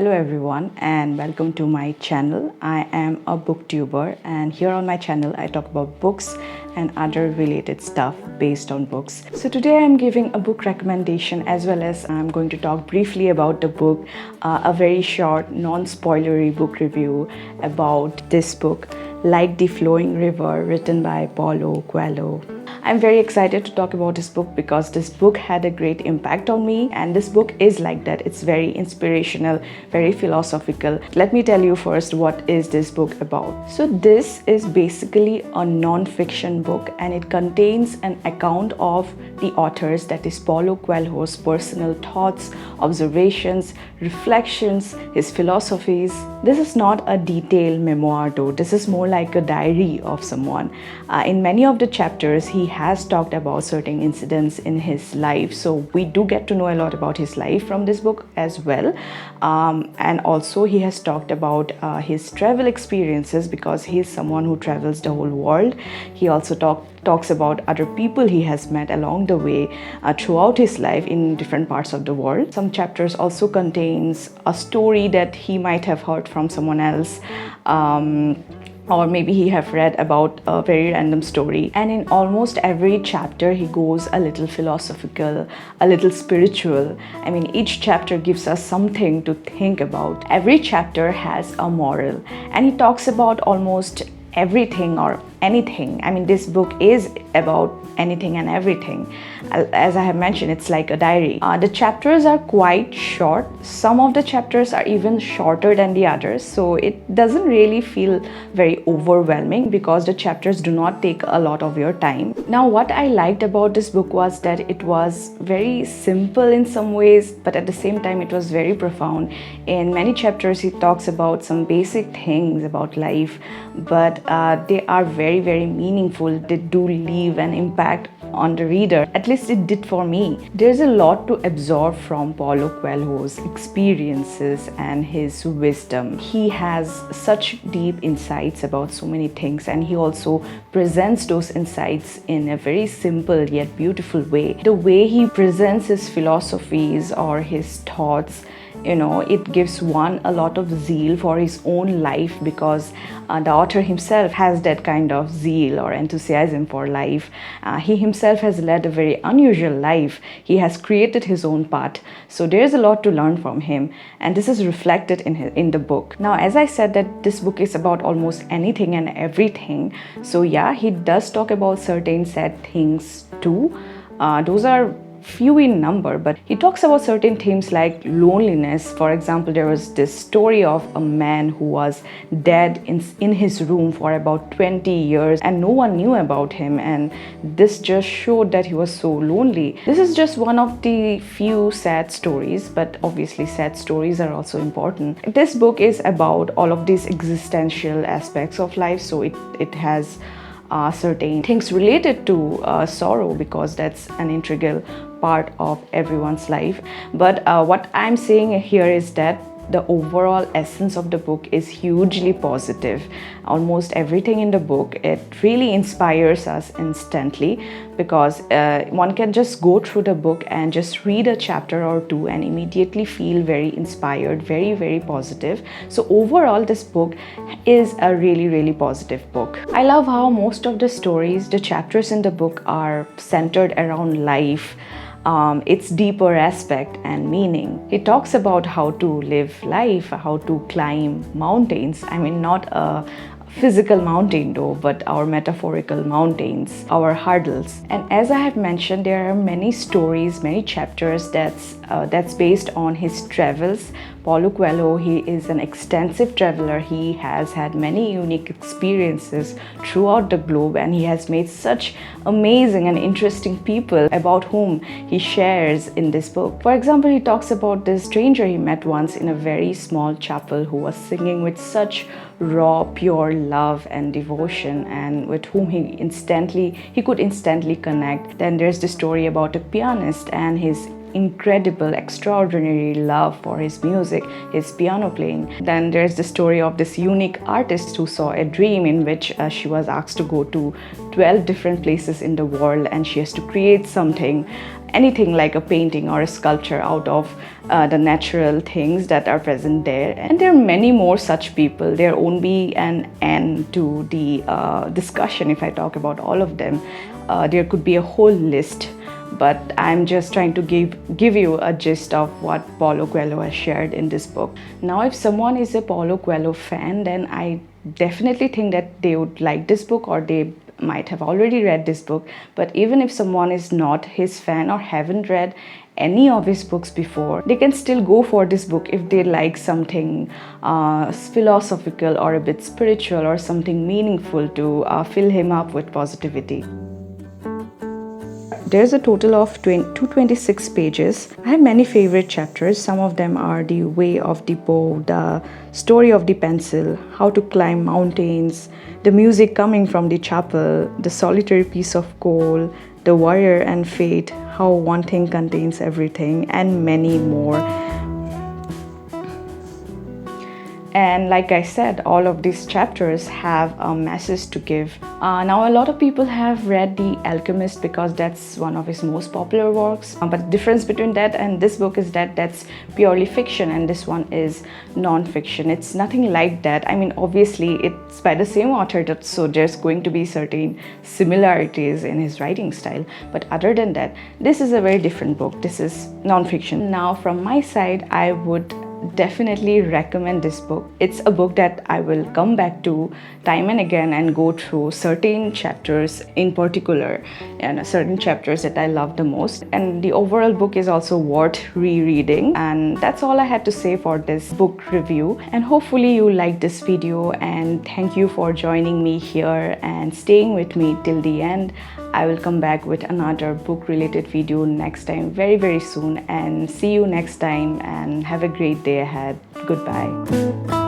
Hello everyone and welcome to my channel. I am a booktuber and here on my channel I talk about books and other related stuff based on books. So today I'm giving a book recommendation as well as I'm going to talk briefly about the book, a very short non-spoilery book review about this book, Like the Flowing River, written by Paulo Coelho. I'm very excited to talk about this book because this book had a great impact on me, and this book is like that. It's very inspirational, very philosophical. Let me tell you first what is this book about. So this is basically a non-fiction book and it contains an account of the author's, that is Paulo Coelho's, personal thoughts, observations, reflections, his philosophies. This is not a detailed memoir though. This is more like a diary of someone. In many of the chapters, he has talked about certain incidents in his life. So we do get to know a lot about his life from this book as well. And also he has talked about his travel experiences because he's someone who travels the whole world. He also talks about other people he has met along the way throughout his life in different parts of the world. Some chapters also contains a story that he might have heard from someone else. Or maybe he have read about a very random story. And in almost every chapter, he goes a little philosophical, a little spiritual. I mean, each chapter gives us something to think about. Every chapter has a moral, and he talks about almost everything or anything. I mean, this book is about anything and everything. As I have mentioned, it's like a diary. The chapters are quite short. Some of the chapters are even shorter than the others, so it doesn't really feel very overwhelming because the chapters do not take a lot of your time. Now, what I liked about this book was that it was very simple in some ways, but at the same time it was very profound. In many chapters he talks about some basic things about life, but they are very meaningful. They do leave an impact on the reader. At least it did for me. There's a lot to absorb from Paulo Coelho's experiences and his wisdom. He has such deep insights about so many things, and he also presents those insights in a very simple yet beautiful way. The way he presents his philosophies or his thoughts, it gives one a lot of zeal for his own life because the author himself has that kind of zeal or enthusiasm for life. He himself has led a very unusual life. He has created his own path. So there's a lot to learn from him, and this is reflected in the book. Now, as I said that this book is about almost anything and everything. So yeah, he does talk about certain sad things too. Those are few in number, but he talks about certain themes like loneliness. For example, there was this story of a man who was dead in his room for about 20 years and no one knew about him, and this just showed that he was so lonely. This is just one of the few sad stories, but obviously sad stories are also important. This book is about all of these existential aspects of life, so it has certain things related to sorrow because that's an integral part of everyone's life. But what I'm saying here is that the overall essence of the book is hugely positive. Almost everything in the book, it really inspires us instantly because one can just go through the book and just read a chapter or two and immediately feel very inspired, very positive. So overall, this book is a really positive book. I love how most of the stories, the chapters in the book are centered around life, its deeper aspect and meaning. It talks about how to live life, how to climb mountains. I mean, not a physical mountain though, but our metaphorical mountains, our hurdles. And as I have mentioned, there are many stories, many chapters that's based on his travels. Paulo Coelho, he is an extensive traveler. He has had many unique experiences throughout the globe, and he has made such amazing and interesting people about whom he shares in this book. For example, he talks about this stranger he met once in a very small chapel who was singing with such raw, pure love and devotion, and with whom he could instantly connect. Then there's the story about a pianist and his incredible, extraordinary love for his music, his piano playing. Then there's the story of this unique artist who saw a dream in which she was asked to go to 12 different places in the world, and she has to create something, anything like a painting or a sculpture out of the natural things that are present there. And there are many more such people. There won't be an end to the discussion if I talk about all of them. There could be a whole list, but I'm just trying to give you a gist of what Paulo Coelho has shared in this book. Now, if someone is a Paulo Coelho fan, then I definitely think that they would like this book, or they might have already read this book. But even if someone is not his fan or haven't read any of his books before, they can still go for this book if they like something philosophical or a bit spiritual or something meaningful to fill him up with positivity. There's a total of 226 pages. I have many favorite chapters. Some of them are the way of the bow, the story of the pencil, how to climb mountains, the music coming from the chapel, the solitary piece of coal, the warrior and fate, how one thing contains everything, and many more. And like I said, all of these chapters have a message to give. Now, a lot of people have read The Alchemist because that's one of his most popular works. But the difference between that and this book is that that's purely fiction, and this one is non-fiction. It's nothing like that. I mean, obviously, it's by the same author, so there's going to be certain similarities in his writing style. But other than that, this is a very different book. This is non-fiction. Now, from my side, I would definitely recommend this book. It's a book that I will come back to time and again and go through certain chapters in particular, and certain chapters that I love the most. And the overall book is also worth rereading. And that's all I had to say for this book review. And hopefully you liked this video, and thank you for joining me here and staying with me till the end. I will come back with another book related video next time, very soon, and see you next time, and have a great day ahead. Goodbye.